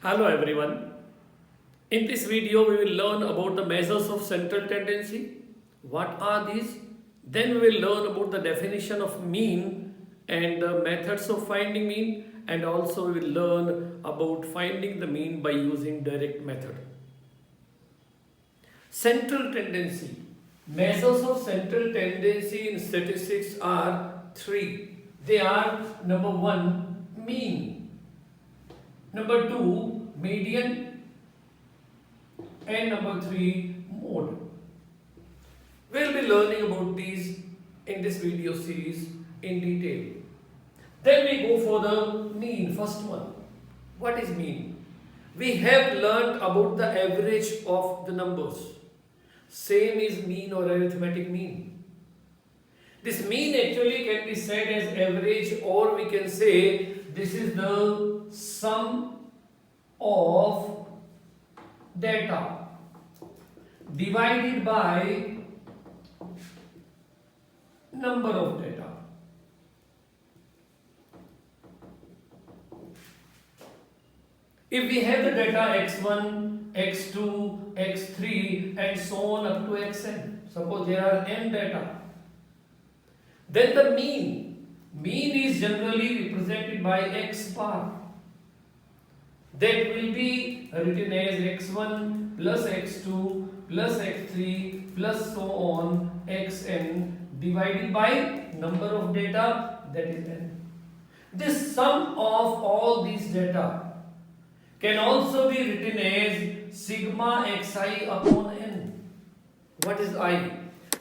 Hello everyone. In this video we will learn about the measures of central tendency. What are these? Then we will learn about the definition of mean and the methods of finding mean, and also we will learn about finding the mean by using direct method. Central tendency. Measures of central tendency in statistics are three. They are number one, mean. Number two, median. And number three, mode. We'll be learning about these in this video series in detail. Then we go for the mean, first one. What is mean? We have learned about the average of the numbers. Same is mean or arithmetic mean. This mean actually can be said as average, or we can say this is the sum of data divided by number of data. If we have the data x1, x2, x3 and so on up to xn, suppose there are n data, then the mean is generally represented by x bar. That will be written as x1 plus x2 plus x3 plus so on xn divided by number of data, that is n. This sum of all these data can also be written as sigma xi upon n. What is I?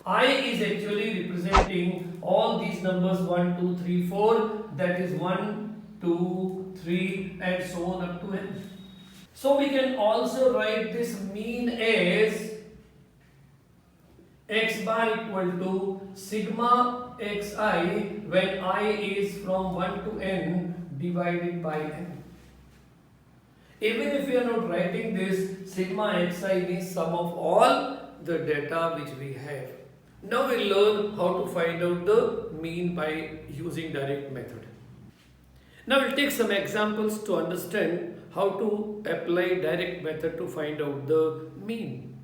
I is actually representing all these numbers 1, 2, 3, 4, that is 1, 2, 3 and so on up to n. So we can also write this mean as x bar equal to sigma xi when I is from 1 to n divided by n. Even if we are not writing this, sigma xi means sum of all the data which we have. Now we learn how to find out the mean by using direct method. Now we'll take some examples to understand how to apply direct method to find out the mean.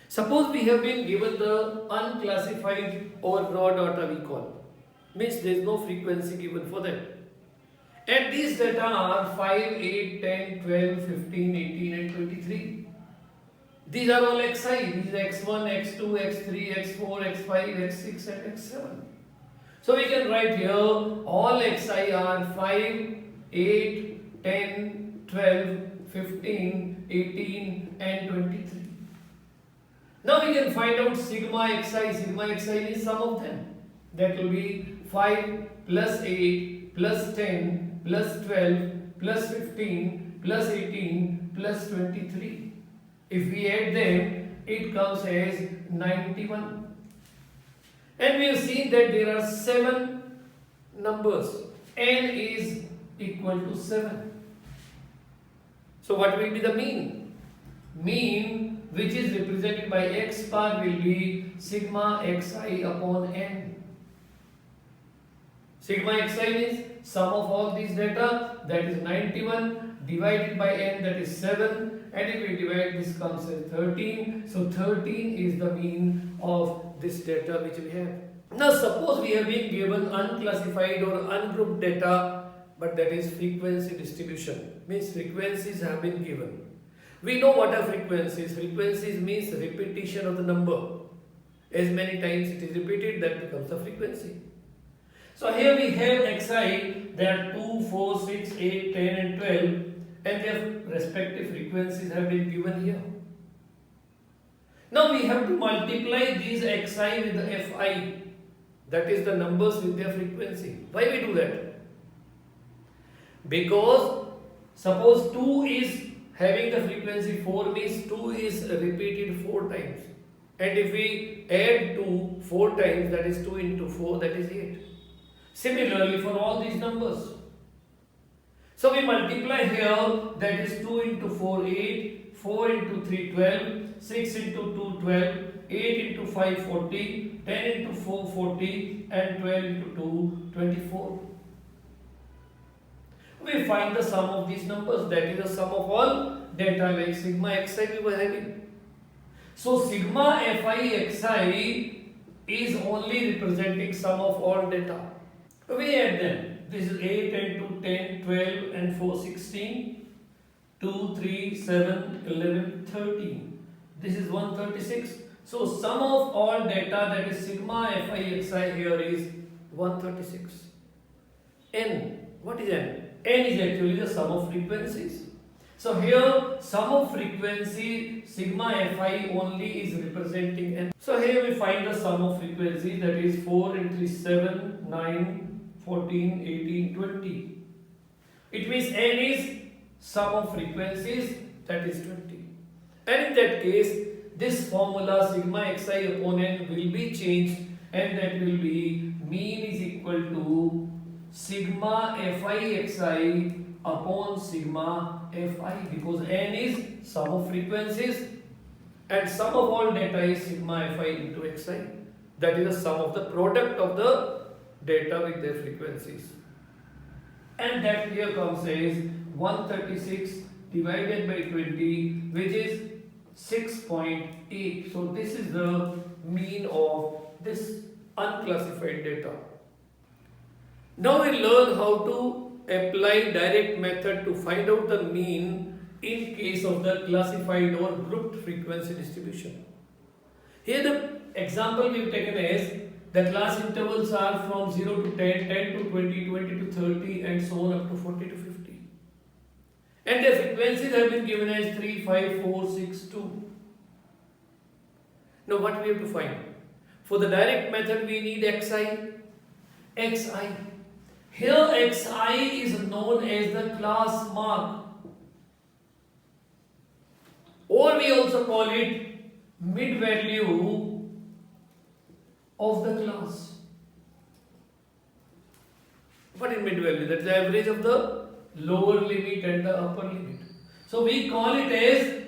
Suppose we have been given the unclassified or raw data, we call. Means there is no frequency given for that. And these data are 5, 8, 10, 12, 15, 18 and 23. These are all xi. These are x1, x2, x3, x4, x5, x6 and x7. So we can write here all xi are 5, 8, 10, 12, 15, 18 and 23. Now we can find out sigma xi. Sigma xi is sum of them. That will be 5 plus 8 plus 10 plus 12 plus 15 plus 18 plus 23. If we add them, it comes as 91. And we have seen that there are 7 numbers. N is equal to 7. So what will be the mean? Mean, which is represented by x bar, will be sigma xi upon n. Sigma xi means sum of all these data, that is 91, divided by n, that is 7. And if we divide, this comes as 13. So 13 is the mean of this data which we have. Now suppose we have been given unclassified or ungrouped data, but that is frequency distribution. Means frequencies have been given. We know what are frequencies. Frequencies means repetition of the number. As many times it is repeated, that becomes a frequency. So here we have xi, there are 2, 4, 6, 8, 10 and 12, and their respective frequencies have been given here. Now we have to multiply these xi with the fi, that is the numbers with their frequency. Why we do that? Because suppose 2 is having the frequency 4, means 2 is repeated 4 times. And if we add 2 4 times, that is 2 into 4, that is 8. Similarly for all these numbers. So we multiply here, that is 2 into 4, 8, 4 into 3, 12, 6 into 2, 12, 8 into 5, 40, 10 into 4, 40 and 12 into 2, 24. We find the sum of these numbers, that is the sum of all data like sigma xi we were having. So sigma fi xi is only representing sum of all data. We add them. This is 8 and 2, 10, 12 and 4, 16. 2, 3, 7, 11, 13. This is 136. So sum of all data, that is sigma fi xi here is 136. N, what is N? N is actually the sum of frequencies. So here sum of frequency sigma fi only is representing N. So here we find the sum of frequency, that is 4 and 3, 7, 9, 14, 18, 20. It means N is sum of frequencies, that is 20. And in that case, this formula sigma xi upon N will be changed, and that will be mean is equal to sigma fi xi upon sigma fi, because N is sum of frequencies and sum of all data is sigma fi into xi. That is the sum of the product of the data with their frequencies. And that here comes as 136 divided by 20, which is 6.8. So this is the mean of this unclassified data. Now we learn how to apply direct method to find out the mean in case of the classified or grouped frequency distribution. Here the example we have taken is the class intervals are from 0 to 10, 10 to 20, 20 to 30 and so on up to 40 to 50. And their frequencies have been given as 3, 5, 4, 6, 2. Now what we have to find? For the direct method we need xi. Here xi is known as the class mark, or we also call it mid value of the class. What is mid value? That is the average of the lower limit and the upper limit. So we call it as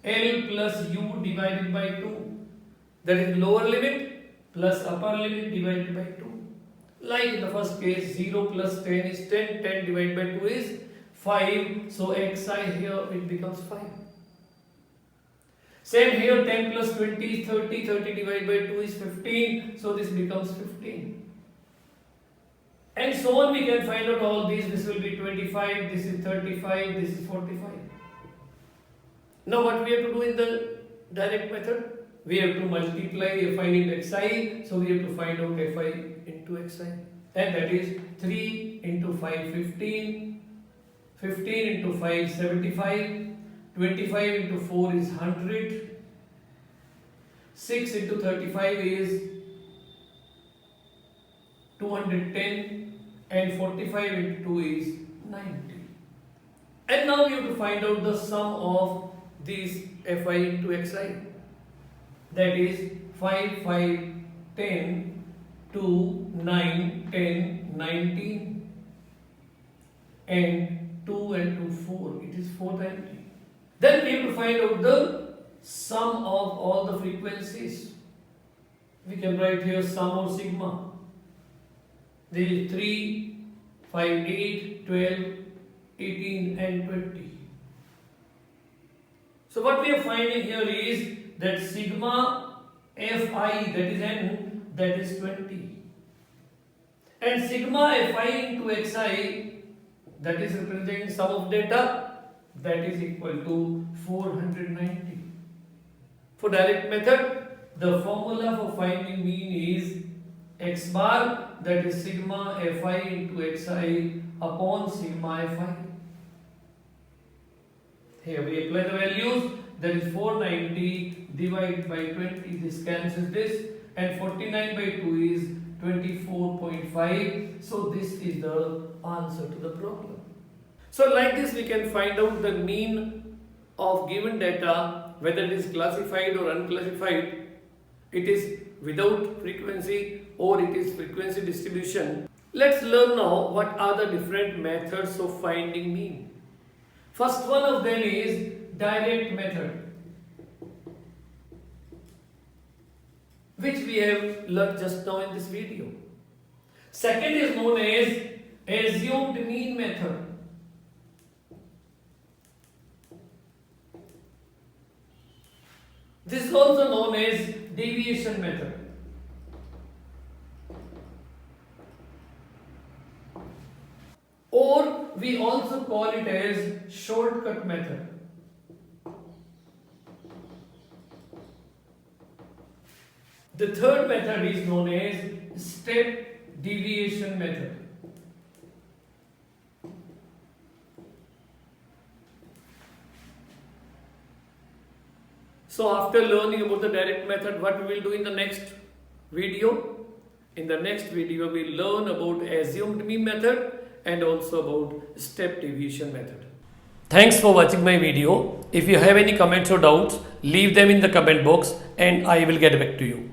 L plus U divided by 2. That is lower limit plus upper limit divided by 2. Like in the first case, 0 plus 10 is 10, 10 divided by 2 is 5. So xi here it becomes 5. Same here, 10 plus 20 is 30, 30 divided by 2 is 15. So this becomes 15. And so on, we can find out all these. This will be 25, this is 35, this is 45. Now what we have to do in the direct method? We have to multiply fi into xi, so we have to find out fi into xi. And that is 3 into 5, 15, 15 into 5, 75, 25 into 4 is 100, 6 into 35 is 210, and 45 into 2 is 90. And now we have to find out the sum of these fi into xi. That is 5, 5, 10, 2, 9, 10, 19, and 2 and 2, 4. It is 490. Then we have to find out the sum of all the frequencies. We can write here sum of sigma. There is 3, 5, 8, 12, 18 and 20. So what we are finding here is that sigma fi, that is n, that is 20. And sigma fi into xi, that is representing sum of data, that is equal to 490. For direct method, the formula for finding mean is x bar, that is sigma fi into xi upon sigma fi. Here we apply the values, that is 490 divided by 20, this cancels this, and 49 by 2 is 24.5. So this is the answer to the problem. So like this we can find out the mean of given data, whether it is classified or unclassified, it is without frequency or it is frequency distribution. Let's learn now what are the different methods of finding mean. First one of them is direct method, which we have learned just now in this video. Second is known as assumed mean method. This is also known as deviation method. Or we also call it as shortcut method. The third method is known as step deviation method. So after learning about the direct method, what we will do in the next video? In the next video, we will learn about assumed mean method and also about step deviation method. Thanks for watching my video. If you have any comments or doubts, leave them in the comment box and I will get back to you.